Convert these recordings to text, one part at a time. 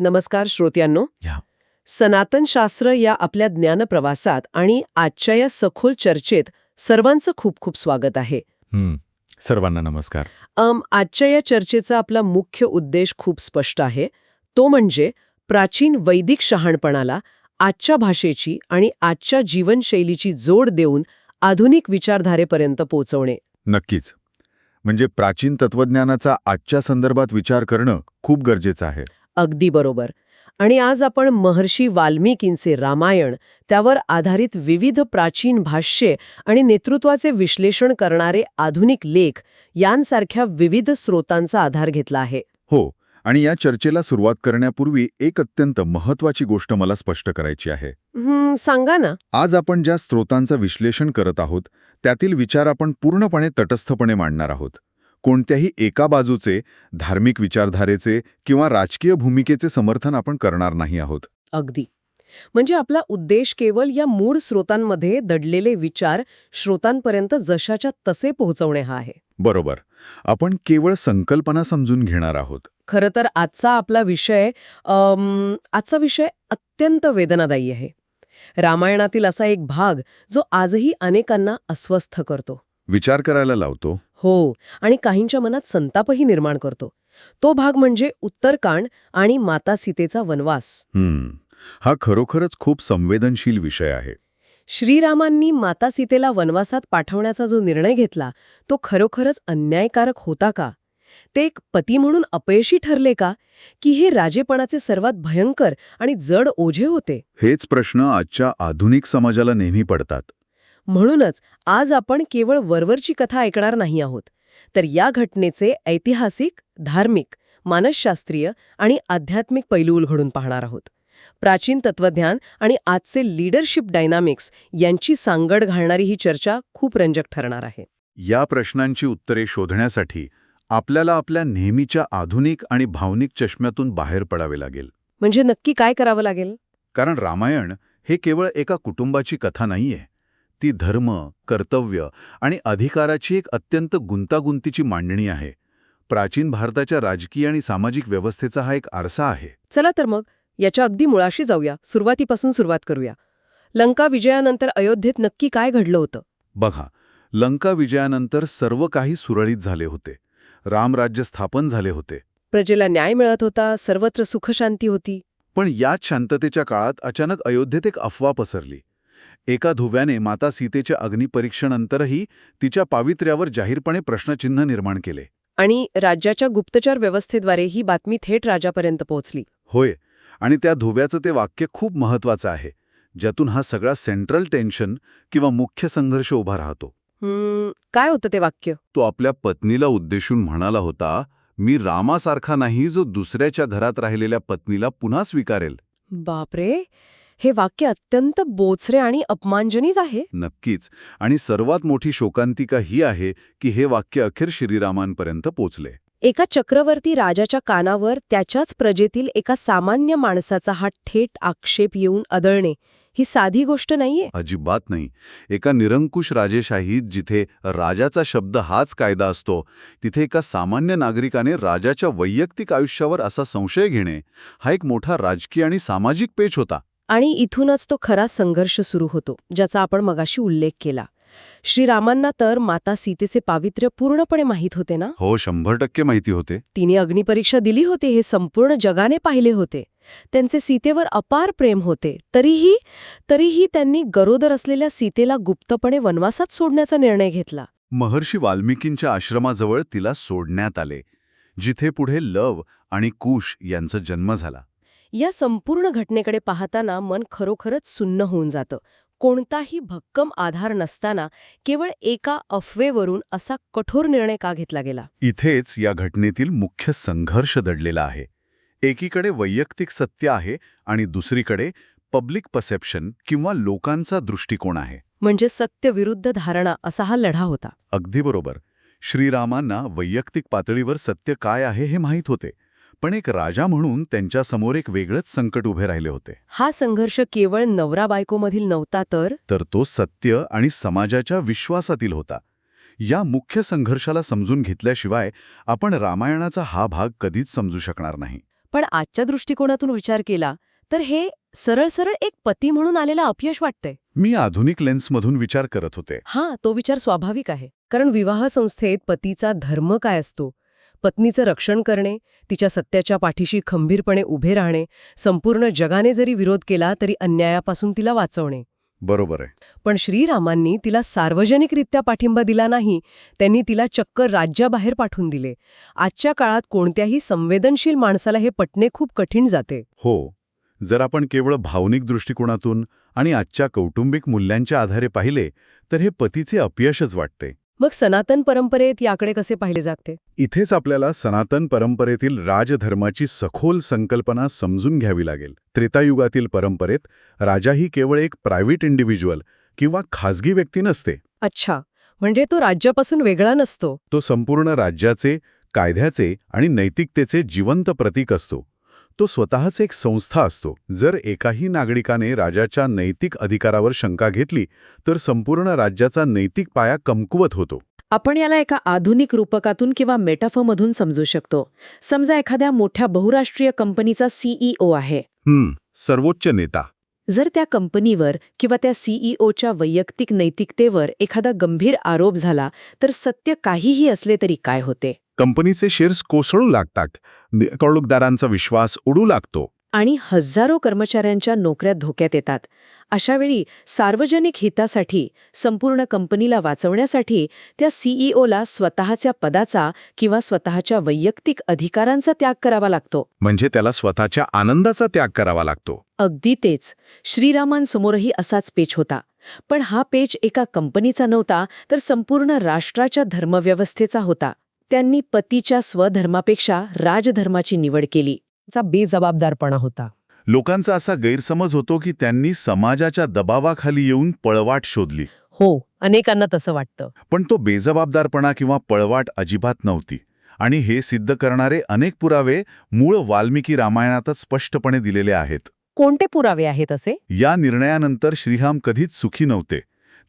नमस्कार श्रोत्यांनो. या. सनातन शास्त्र या आपल्या ज्ञानप्रवासात आणि आजच्या या सखोल चर्चेत सर्वांचं खूप खूप स्वागत आहे. सर्वांना नमस्कार. आजच्या या चर्चेचा आपला मुख्य उद्देश खूप स्पष्ट आहे. तो म्हणजे प्राचीन वैदिक शहाणपणाला आजच्या भाषेची आणि आजच्या जीवनशैलीची जोड देऊन आधुनिक विचारधारेपर्यंत पोहोचवणे. नक्कीच. म्हणजे प्राचीन तत्वज्ञानाचा आजच्या संदर्भात विचार करणं खूप गरजेचं आहे. अगदी बरोबर. आणि आज आपण महर्षी वाल्मिकींचे रामायण, त्यावर आधारित विविध प्राचीन भाष्ये आणि नेतृत्वाचे विश्लेषण करणारे आधुनिक लेख यांसारख्या विविध स्रोतांचा आधार घेतला आहे. हो. आणि या चर्चेला सुरुवात करण्यापूर्वी एक अत्यंत महत्वाची गोष्ट मला स्पष्ट करायची आहे. सांगा ना. आज आपण ज्या स्रोतांचं विश्लेषण करत आहोत त्यातील विचार आपण पूर्णपणे तटस्थपणे मांडणार आहोत. कोणत्याही एका बाजूचे, धार्मिक विचारधारेचे किंवा राजकीय भूमिकेचे समर्थन आपण करणार नाही आहोत. अगदी. म्हणजे आपला उद्देश केवळ या मूळ स्रोतांमध्ये दडलेले विचार श्रोतांपर्यंत जशाच्या तसे पोहोचवणे हा आहे. बरोबर. आपण केवळ संकल्पना समजून घेणार आहोत. खरं तर आजचा विषय अत्यंत वेदनादायी आहे. रामायणातील असा एक भाग जो आजही अनेकांना अस्वस्थ करतो, विचार करायला लावतो. हो, आणि काहींच्या मनात संतापही निर्माण करतो. तो भाग म्हणजे उत्तरकांड आणि माता सीतेचा वनवास. हा खरोखरच खूप संवेदनशील विषय आहे. श्रीरामांनी माता सीतेला वनवासात पाठवण्याचा जो निर्णय घेतला तो खरोखरच अन्यायकारक होता का? ते एक पती म्हणून अपयशी ठरले का, की हे राजेपणाचे सर्वात भयंकर आणि जड ओझे होते? हेच प्रश्न आजच्या आधुनिक समाजाला नेहमी पडतात. म्हणूनच आज आपण केवळ वरवरची कथा ऐकणार नाही आहोत, तर या घटनेचे ऐतिहासिक, धार्मिक, मानसशास्त्रीय आणि आध्यात्मिक पैलू उलगडून पाहणार आहोत. प्राचीन तत्वज्ञान आणि आजचे लीडरशिप डायनामिक्स यांची सांगड घालणारी ही चर्चा खूप रंजक ठरणार आहे. या प्रश्नांची उत्तरे शोधण्यासाठी आपल्याला आपल्या नेहमीच्या आधुनिक आणि भावनिक चष्म्यातून बाहेर पडावे लागेल. म्हणजे नक्की काय करावं लागेल? कारण रामायण हे केवळ एका कुटुंबाची कथा नाहीये. ती धर्म, कर्तव्य आणि अधिकाराची एक अत्यंत गुंतागुंतीची मांडणी आहे. प्राचीन भारताच्या राजकीय आणि सामाजिक व्यवस्थेचा हा एक आरसा आहे. चला तर मग याच्या अगदी मुळाशी जाऊया. सुरुवातीपासून सुरुवात करूया. लंका विजयानंतर अयोध्येत नक्की काय घडलं होतं? बघा, लंका विजयानंतर सर्व काही सुरळीत झाले होते. रामराज्य स्थापन झाले होते. प्रजेला न्याय मिळत होता, सर्वत्र सुखशांती होती. पण याच शांततेच्या काळात अचानक अयोध्येत एक अफवा पसरली. एका धुव्याने माता सीतेच्या अग्निपरीक्षेनंतरही तिच्या पावित्र्यावर जाहीरपणे प्रश्नचिन्ह निर्माण केले. आणि राज्याच्या गुप्तचर व्यवस्थेद्वारे ही बातमी थेट राजापर्यंत पोहोचली. होय. आणि त्या धुव्याचं ते वाक्य खूप महत्वाचं आहे, ज्यातून हा सगळा सेंट्रल टेन्शन किंवा मुख्य संघर्ष उभा राहतो. काय होतं ते वाक्य? तो आपल्या पत्नीला उद्देशून म्हणाला होता, मी रामासारखा नाही जो दुसऱ्याच्या घरात राहिलेल्या पत्नीला पुन्हा स्वीकारेल. बापरे, हे वाक्य अत्यंत बोचरे आणि अपमानजनित आहे. नक्कीच. आणि सर्वात मोठी शोकांतिका ही आहे की हे वाक्य अखेर श्रीरामांपर्यंत पोचले. एका चक्रवर्ती राजाच्या कानावर त्याच्याच प्रजेतील एका सामान्य माणसाचा हा थेट आक्षेप येऊन आदळणे ही साधी गोष्ट नाहीये. अजिबात नाही. एका निरंकुश राजेशाहीत जिथे राजाचा शब्द हाच कायदा असतो, तिथे एका सामान्य नागरिकाने राजाच्या वैयक्तिक आयुष्यावर असा संशय घेणे हा एक मोठा राजकीय आणि सामाजिक पेच होता. आणि इथूनच तो खरा संघर्ष सुरू होतो, ज्याचा आपण मगाशी उल्लेख केला. श्रीरामांना तर माता सीतेचे पावित्र्य पूर्णपणे माहीत होते ना? हो, 100% माहिती होते. तिने अग्निपरीक्षा दिली होती, हे संपूर्ण जगाने पाहिले होते. त्यांचे सीतेवर अपार प्रेम होते. तरीही त्यांनी गरोदर असलेल्या सीतेला गुप्तपणे वनवासात सोडण्याचा निर्णय घेतला. महर्षी वाल्मिकींच्या आश्रमाजवळ तिला सोडण्यात आले, जिथे पुढे लव आणि कुश यांचा जन्म झाला. या संपूर्ण घटनेकडे पाहताना मन खरोखरच सुन्न होऊन जातं. कोणताही भक्कम आधार नसताना केवळ एका अफवेवरून असा कठोर निर्णय का घेतला गेला? इथेच या घटनेतील मुख्य संघर्ष दडलेला आहे. एकीकडे वैयक्तिक सत्य आहे आणि दुसरीकडे पब्लिक परसेप्शन किंवा लोकांचा दृष्टिकोन आहे. म्हणजे सत्य विरुद्ध धारणा असा हा लढा होता. अगदी बरोबर. श्रीरामांना वैयक्तिक पातळीवर सत्य काय आहे हे माहीत होते, पण एक राजा म्हणून त्यांच्यासमोर एक वेगळंच संकट उभे राहिले होते. हा संघर्ष केवळ नवरा बायकोमधील नव्हता, तर तो सत्य आणि समाजाच्या विश्वासातील होता. या मुख्य संघर्षाला समजून घेतल्याशिवाय आपण रामायणाचा हा भाग कधीच समजू शकणार नाही. पण आजच्या दृष्टिकोनातून विचार केला तर हे सरळ सरळ एक पती म्हणून आलेलं अपयश वाटतंय. मी आधुनिक लेन्समधून विचार करत होते. हां, तो विचार स्वाभाविक आहे. कारण विवाह संस्थेत पतीचा धर्म काय असतो? पत्नीचं रक्षण करणे, तिच्या सत्याच्या पाठीशी खंबीरपणे उभे राहणे, संपूर्ण जगाने जरी विरोध केला तरी अन्यायापासून तिला वाचवणे. बरोबर आहे. पण श्रीरामांनी तिला सार्वजनिकरित्या पाठिंबा दिला नाही, त्यांनी तिला चक्क राज्याबाहेर पाठवून दिले. आजच्या काळात कोणत्याही संवेदनशील माणसाला हे पटणे खूप कठीण जाते. हो, जर आपण केवळ भावनिक दृष्टिकोनातून आणि आजच्या कौटुंबिक मूल्यांच्या आधारे पाहिले तर हे पतीचे अपयशच वाटते. मग सनातन परंपरेत याकडे कसे पाहिले जाते? इथेच आपल्याला सनातन परंपरेतील राजधर्माची सखोल संकल्पना समजून घ्यावी लागेल. त्रेतायुगातील परंपरेत राजा ही केवळ एक प्रायव्हेट इंडिव्हिज्युअल किंवा खाजगी व्यक्ती नसते. अच्छा, म्हणजे तो राज्यापासून वेगळा नसतो. तो संपूर्ण राज्याचे, कायद्याचे आणि नैतिकतेचे जिवंत प्रतीक असतो. तो स्वतःच एक संस्था असतो. जर एकाही नागरिकाने राजाच्या नैतिक अधिकारावर शंका घेतली तर संपूर्ण राज्याचा नैतिक पाया कमकुवत होतो. आपण याला एका आधुनिक रूपकातून किंवा मेटाफरमधून समजू शकतो. समजा एखाद्या मोठ्या बहुराष्ट्रीय कंपनीचा सीईओ आहे. सर्वोच्च नेता. जर त्या कंपनीवर किंवा त्या सीईओच्या वैयक्तिक नैतिकतेवर एखादा गंभीर आरोप झाला तर सत्य काहीही असले तरी काय होते? कंपनीचे शेअर्स कोसळू लागतात, कडूकदारांचा विश्वास उडू लागतो आणि हजारो कर्मचाऱ्यांच्या नोकऱ्या धोक्यात येतात. अशावेळी सार्वजनिक हितासाठी, संपूर्ण कंपनीला वाचवण्यासाठी त्या सीईओला स्वतःच्या पदाचा किंवा स्वतःच्या वैयक्तिक अधिकारांचा त्याग करावा लागतो. म्हणजे त्याला स्वतःच्या आनंदाचा त्याग करावा लागतो. अगदी तेच. श्रीरामांसमोरही असाच पेच होता. पण हा पेच एका कंपनीचा नव्हता तर संपूर्ण राष्ट्राच्या धर्मव्यवस्थेचा होता. त्यांनी पतीच्या स्वधर्मापेक्षा राजधर्माची निवड केली. चा बेजबाबदारपणा होता. लोकांचा असा गैरसमज होतो की त्यांनी समाजाच्या दबावाखाली येऊन पळवाट शोधली. हो, अनेकांना तसं वाटतं. पण तो बेजबाबदारपणा किंवा पळवाट अजिबात नव्हती. आणि हे सिद्ध करणारे अनेक पुरावे मूळ वाल्मिकी रामायणातच स्पष्टपणे दिलेले आहेत. कोणते पुरावे आहेत असे? या निर्णयानंतर श्रीराम कधीच सुखी नव्हते.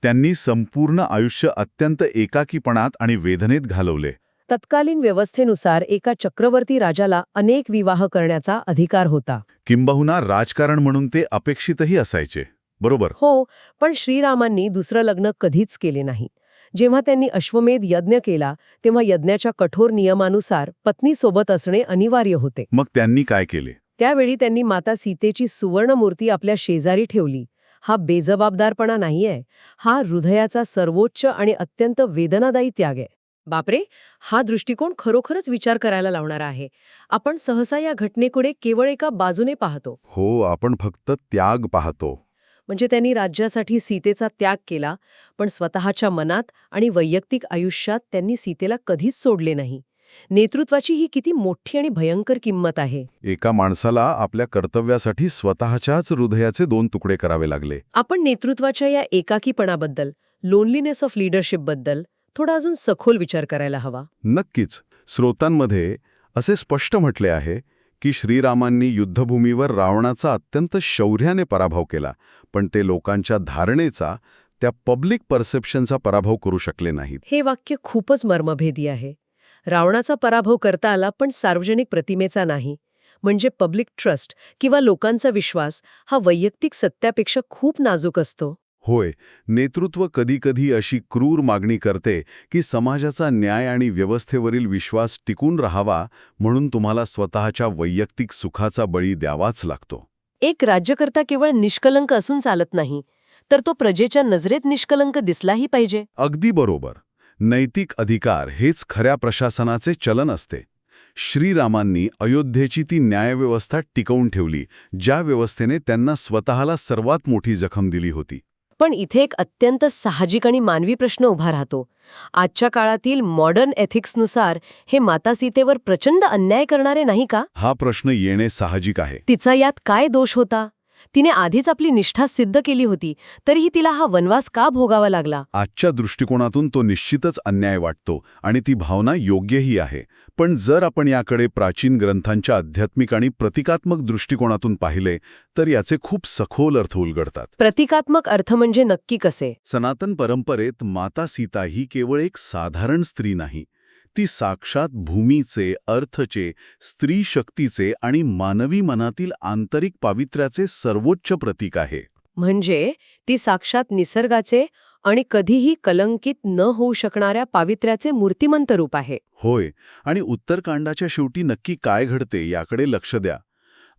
त्यांनी संपूर्ण आयुष्य अत्यंत एकाकीपणात आणि वेदनेत घालवले. तत्कालीन व्यवस्थेनुसार एका चक्रवर्ती राजाला अनेक विवाह करण्याचा अधिकार होता. किंबहुना राजकारण म्हणून ते अपेक्षितही असायचे. बरोबर. हो, पण श्रीरामांनी दुसरं लग्न कधीच केले नाही. जेव्हा त्यांनी अश्वमेध यज्ञ केला तेव्हा यज्ञाच्या कठोर नियमानुसार पत्नीसोबत असणे अनिवार्य होते. मग त्यांनी काय केले? त्यावेळी त्यांनी माता सीतेची सुवर्ण मूर्ती आपल्या शेजारी ठेवली. हा बेजबाबदारपणा नाहीये, हा हृदयाचा सर्वोच्च आणि अत्यंत वेदनादायी त्याग आहे. बापरे, हा दृष्टिकोन खरोखरच विचार करायला लावणारा आहे. आपण सहसा या घटनेकडे केवळ एका बाजूने पाहतो. हो, आपण फक्त त्याग पाहतो. म्हणजे त्यांनी राज्यासाठी सीतेचा त्याग केला, पण स्वतःच्या मनात आणि वैयक्तिक आयुष्यात त्यांनी सीतेला कधीच सोडले नाही. नेतृत्वाची ही किती मोठी आणि भयंकर किंमत आहे. एका माणसाला आपल्या कर्तव्यासाठी स्वतःच्याच हृदयाचे 2 तुकडे करावे लागले. आपण नेतृत्वाच्या या एकाकीपणाबद्दल, लोनलीनेस ऑफ लीडरशिपबद्दल थोडा अजून सखोल विचार करायला हवा. नक्कीच. स्रोतांमध्ये असे स्पष्ट म्हटले आहे की श्रीरामांनी युद्धभूमीवर रावणाचा अत्यंत शौर्याने पराभव केला, पण ते लोकांच्या धारणेचा, त्या पब्लिक परसेप्शनचा पराभव करू शकले नाहीत. हे वाक्य खूपच मर्मभेदी आहे. रावणाचा पराभव करता आला पण सार्वजनिक प्रतिमेचा नाही. म्हणजे पब्लिक ट्रस्ट किंवा लोकांचा विश्वास हा वैयक्तिक सत्यापेक्षा खूप नाजूक असतो. होय, नेतृत्व कधीकधी अशी क्रूर मागणी करते की समाजाचा न्याय आणि व्यवस्थेवरील विश्वास टिकून राहावा म्हणून तुम्हाला स्वतःच्या वैयक्तिक सुखाचा बळी द्यावाच लागतो. एक राज्यकर्ता केवळ निष्कलंक असून चालत नाही, तर तो प्रजेच्या नजरेत निष्कलंक दिसलाही पाहिजे. अगदी बरोबर. नैतिक अधिकार हेच खऱ्या प्रशासनाचे चलन असते. श्रीरामांनी अयोध्येची ती न्यायव्यवस्था टिकवून ठेवली, ज्या व्यवस्थेने त्यांना स्वतःला सर्वात मोठी जखम दिली होती. पण इथे एक अत्यंत साहजिक आणि मानवी प्रश्न उभा राहतो. आजच्या काळातील मॉडर्न एथिक्सनुसार हे माता सीतेवर प्रचंड अन्याय करणारे नाही का? हा प्रश्न येणे साहजिक आहे. तिचा यात काय दोष होता? तिने आधीच आपली निष्ठा सिद्ध केली होती, तरीही तिला हा वनवास का भोगावा लागला? आजच्या दृष्टिकोनातून तो निश्चितच अन्याय वाटतो आणि ती भावना योग्यही आहे. पण जर आपण याकडे प्राचीन ग्रंथांच्या आध्यात्मिक आणि प्रतिकात्मक दृष्टिकोनातून पाहिले तर याचे खूप सखोल अर्थ उलगडतात. प्रतिकात्मक अर्थ म्हणजे नक्की कसे? सनातन परंपरेत माता सीता ही केवळ एक साधारण स्त्री नाही. ती साक्षात भूमीचे, अर्थचे, स्त्री शक्तीचे आणि मानवी मनातील आंतरिक पावित्र्याचे सर्वोच्च प्रतीक आहे. म्हणजे ती साक्षात निसर्गाचे आणि कधीही कलंकित न होऊ शकणाऱ्या पावित्र्याचे मूर्तिमंत रूप आहे. होय, आणि उत्तरकांडाच्या शेवटी नक्की काय घडते याकडे लक्ष द्या.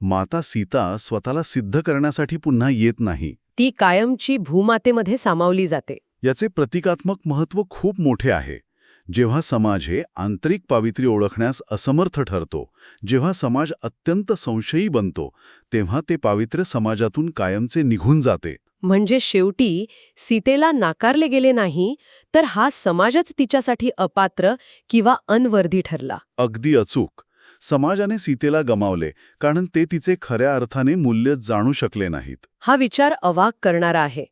माता सीता स्वतःला सिद्ध करण्यासाठी पुन्हा येत नाही. ती कायमची भूमातेमध्ये सामावली जाते. याचे प्रतिकात्मक महत्त्व खूप मोठे आहे. जेव्हा समाज हे आंतरिक पावित्र्य ओळखण्यास असमर्थ ठरतो, जेव्हा समाज अत्यंत संशयी बनतो, तेव्हा ते पावित्र्य समाजातून कायमचे निघून जाते. म्हणजे शेवटी सीतेला नाकारले गेले नाही, तर हा समाजच तिच्यासाठी अपात्र किंवा अनवर्दी ठरला. अगदी अचूक. समाजाने सीतेला गमावले कारण ते तिचे खऱ्या अर्थाने मूल्य जाणू शकले नाहीत. हा विचार अवाक करणारा आहे.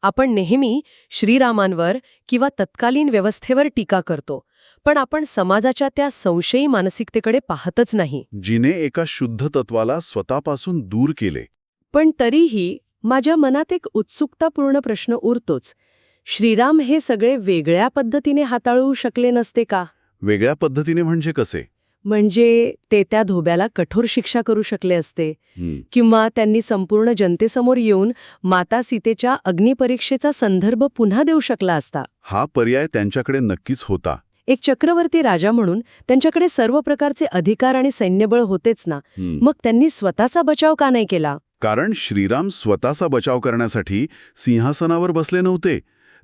आपण नेहमी श्रीरामांवर किंवा तत्कालीन व्यवस्थेवर टीका करतो, पण आपण समाजाच्या त्या संशयी मानसिकतेकडे पाहतच नाही. जिने एका शुद्ध तत्वाला स्वतःपासून दूर केले. पण तरीही माझ्या मनात एक उत्सुकतापूर्ण प्रश्न उरतोच. श्रीराम हे सगळे वेगळ्या पद्धतीने हाताळू शकले नसते का? वेगळ्या पद्धतीने म्हणजे कसे? म्हणजे ते त्या धोब्याला कठोर शिक्षा करू शकले असते, किंवा त्यांनी संपूर्ण जनतेसमोर येऊन माता सीतेच्या अग्निपरीक्षेचा संदर्भ पुन्हा देऊ शकला असता. हा पर्याय त्यांच्याकडे नक्कीच होता. एक चक्रवर्ती राजा म्हणून त्यांच्याकडे सर्व प्रकारचे अधिकार आणि सैन्यबळ होतेच ना. मग त्यांनी स्वतःचा बचाव का नाही केला? कारण श्रीराम स्वतःचा बचाव करण्यासाठी सिंहासनावर बसले नव्हते.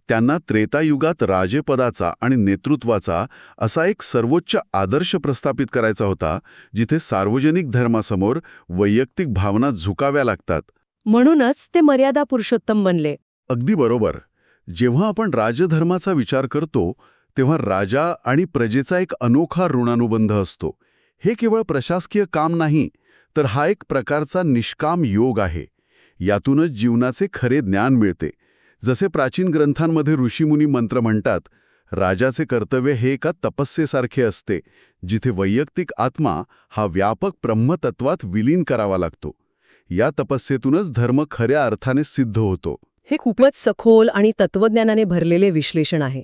त्यांना त्रेतायुगात राजेपदाचा आणि नेतृत्वाचा असा एक सर्वोच्च आदर्श प्रस्थापित करायचा होता, जिथे सार्वजनिक धर्मासमोर वैयक्तिक भावना झुकाव्या लागतात. म्हणूनच ते मर्यादा पुरुषोत्तम बनले. अगदी बरोबर. जेव्हा आपण राजधर्माचा विचार करतो, तेव्हा राजा आणि प्रजेचा एक अनोखा ऋणानुबंध असतो. हे केवळ प्रशासकीय काम नाही, तर हा एक प्रकारचा निष्काम योग आहे. यातूनच जीवनाचे खरे ज्ञान मिळते. जसे प्राचीन ग्रंथांमध्ये ऋषीमुनी मंत्र म्हणतात, राजाचे कर्तव्य हे एका तपस्येसारखे असते, जिथे वैयक्तिक आत्मा हा व्यापक ब्रह्मतत्वात विलीन करावा लागतो. या तपस्येतूनच धर्म खऱ्या अर्थाने सिद्ध होतो. हे खूपच सखोल आणि तत्वज्ञानाने भरलेले विश्लेषण आहे.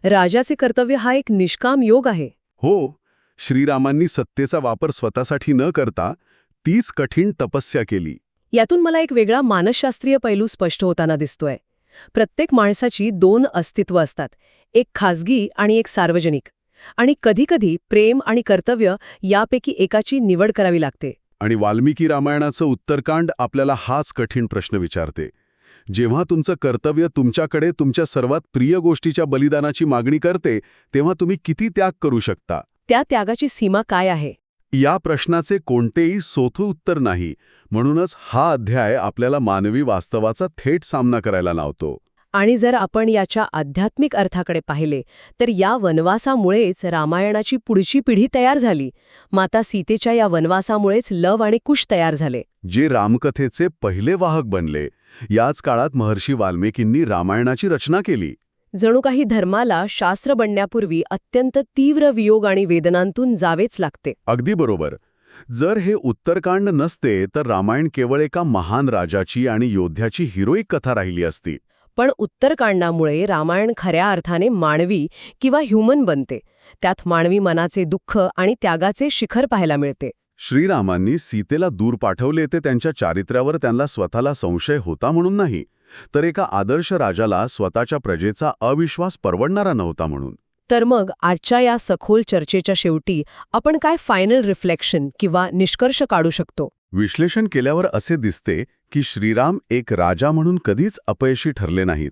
राजाचे कर्तव्य हा एक निष्काम योग आहे. हो, श्रीरामांनी सत्तेचा वापर स्वतःसाठी न करता तीच कठीण तपस्या केली. यातून मला एक वेगळा मानसशास्त्रीय पैलू स्पष्ट होताना दिसतोय. प्रत्येक माणसाची दोन अस्तित्व असतात, एक खाजगी आणि एक सार्वजनिक. आणि कधीकधी प्रेम आणि कर्तव्य यापैकी एकाची निवड करावी लागते. आणि वाल्मिकी रामायणाचं उत्तरकांड आपल्याला हाच कठीण प्रश्न विचारते. जेव्हा तुमचं कर्तव्य तुमच्याकडे तुमच्या सर्वात प्रिय गोष्टीच्या बलिदानाची मागणी करते, तेव्हा तुम्ही किती त्याग करू शकता? त्या त्यागाची सीमा काय आहे? या प्रश्नाचे कोणतेही सोथू उत्तर नाही. म्हणूनच हा अध्याय आपल्याला मानवी वास्तवाचा थेट सामना करायला लावतो. आणि जर आपण याच्या आध्यात्मिक अर्थाकडे पाहिले, तर या वनवासामुळेच रामायणाची पुढची पिढी तयार झाली. माता सीतेच्या या वनवासामुळेच लव आणि कुश तयार झाले, जे रामकथेचे पहिले वाहक बनले. याच काळात महर्षी वाल्मिकींनी रामायणाची रचना केली. जणू काही धर्माला शास्त्र बनण्यापूर्वी अत्यंत तीव्र वियोग आणि वेदनांतून जावेच लागते. अगदी बरोबर. जर हे उत्तरकांड नसते तर रामायण केवळ एका महान राजाची आणि योद्ध्याची हिरोईक कथा राहिली असती. पण उत्तरकांडामुळे रामायण खऱ्या अर्थाने मानवी किंवा ह्युमन बनते. त्यात मानवी मनाचे दुःख आणि त्यागाचे शिखर पाहायला मिळते. श्रीरामांनी सीतेला दूर पाठवले ते त्यांच्या चारित्र्यावर त्यांना स्वतःला संशय होता म्हणून नाही, तर एका आदर्श राजाला स्वतःच्या प्रजेचा अविश्वास परवडणारा नव्हता म्हणून. तर मग आजच्या या सखोल चर्चेच्या शेवटी आपण काय फायनल रिफ्लेक्शन किंवा निष्कर्ष काढू शकतो? विश्लेषण केल्यावर असे दिसते की श्रीराम एक राजा म्हणून कधीच अपयशी ठरले नाहीत.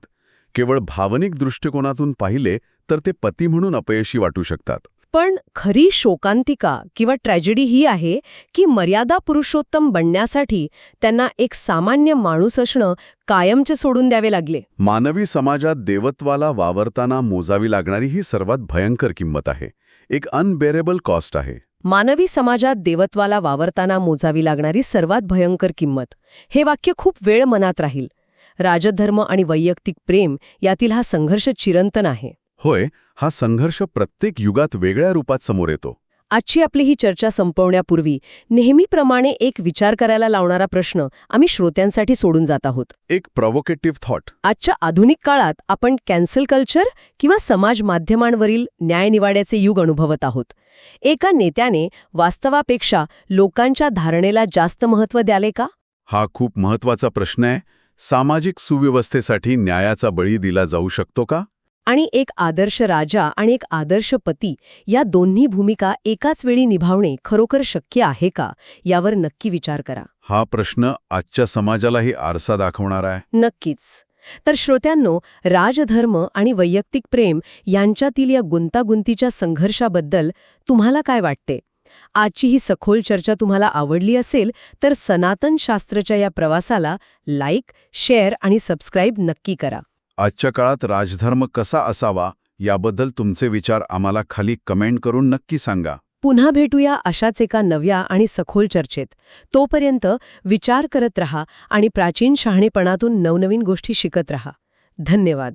केवळ भावनिक दृष्टिकोनातून पाहिले तर ते पती म्हणून अपयशी वाटू शकतात. पण खरी शोकांतिका किंवा ट्रॅजेडी ही आहे की मर्यादा पुरुषोत्तम बनण्यासाठी त्यांना एक सामान्य माणूस असणं कायमचे सोडून द्यावे लागले. मानवी समाजात देवत्वाला वावरताना मोजावी लागणारी ही सर्वात भयंकर किंमत आहे. एक अनबेरेबल कॉस्ट आहे. मानवी समाजात देवत्वाला वावरताना मोजावी लागणारी सर्वात भयंकर किंमत. हे वाक्य खूप वेळ मनात राहील. राजधर्म आणि वैयक्तिक प्रेम यातील हा संघर्ष चिरंतन आहे. होय, हा संघर्ष प्रत्येक युगात वेगळ्या रूपात समोर येतो. आजची आपली ही चर्चा संपवण्यापूर्वी नेहमीप्रमाणे एक विचार करायला लावणारा प्रश्न आम्ही श्रोत्यांसाठी सोडून जात आहोत. एक प्रोव्होकेटिव्ह थॉट. आजच्या आधुनिक काळात आपण कॅन्सल कल्चर किंवा समाज माध्यमांवरील न्यायनिवाड्याचे युग अनुभवत आहोत. एका नेत्याने वास्तवापेक्षा लोकांच्या धारणेला जास्त महत्त्व द्याले का? हा खूप महत्वाचा प्रश्न आहे. सामाजिक सुव्यवस्थेसाठी न्यायाचा बळी दिला जाऊ शकतो का? आणि एक आदर्श राजा आणि एक आदर्श पती या दोन्ही भूमिका एकाच वेळी निभावणे खरोखर शक्य आहे का, यावर नक्की विचार करा. हा प्रश्न आजच्या समाजालाही आरसा दाखवणार आहे. नक्कीच. तर श्रोत्यांनो, राजधर्म आणि वैयक्तिक प्रेम यांच्यातील या गुंतागुंतीच्या संघर्षाबद्दल तुम्हाला काय वाटते? आजची ही सखोल चर्चा तुम्हाला आवडली असेल तर सनातन शास्त्रच्या या प्रवासाला लाईक, शेअर आणि सबस्क्राईब नक्की करा. आजच्या काळात राजधर्म कसा असावा याबद्दल तुमचे विचार आम्हाला खाली कमेंट करून नक्की सांगा. पुन्हा भेटूया अशाच एका नव्या आणि सखोल चर्चेत. तोपर्यंत विचार करत रहा आणि प्राचीन शहाणेपणातून नवनवीन गोष्टी शिकत रहा. धन्यवाद.